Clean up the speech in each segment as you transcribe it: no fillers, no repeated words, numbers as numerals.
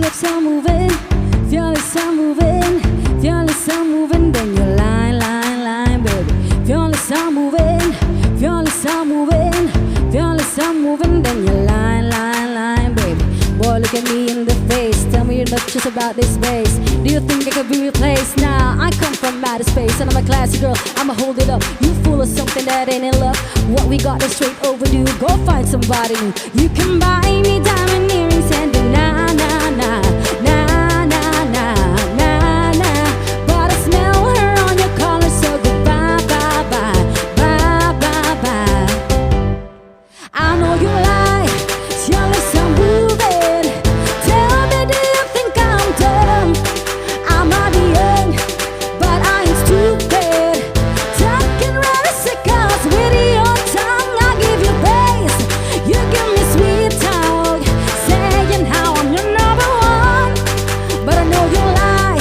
lips are moving, if your lips are moving, if your lips are moving, then you're lying, baby. If your lips are moving, if your lips are moving, if your lips are moving, then you're lying, baby. Boy, look at me in the face. Tell me not just about this space. Do you think I could be replaced? Nah, I come from outer space and I'm a classy girl. I'ma hold it up. You fool of something that ain't in love. What we got is straight overdue. Go find somebody new. You can buy me diamond earrings and nah, nah, nah, nah, nah, nah, nah, nah. But I smell her on your collar, so goodbye, bye, bye, bye, bye, bye. I know you lie. Your lips are moving. Tell me, do you think I'm dumb? I might be young, but I ain't stupid. Talking radicals with your tongue. I give you praise, you give me sweet talk, saying how I'm your number one. But I know you lie.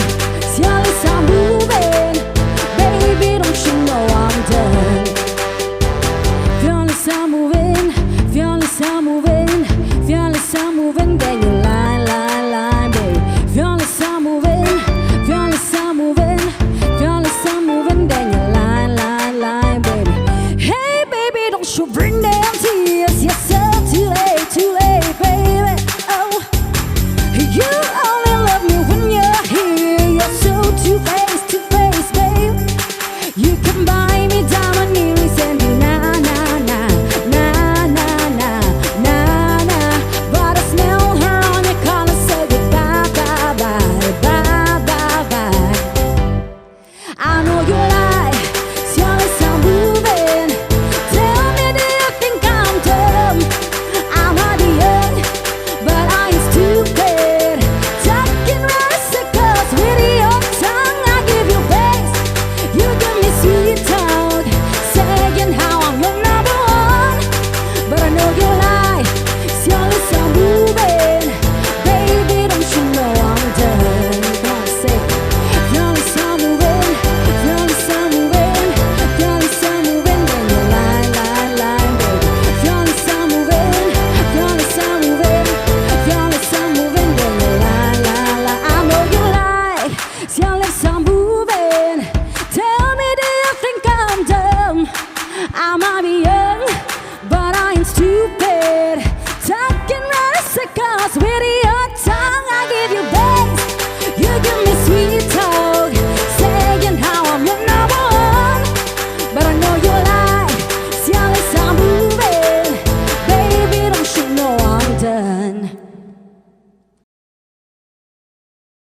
Your lips are moving. Baby, don't you know I'm done? If your lips are moving, if your lips are moving, if your lips are moving, then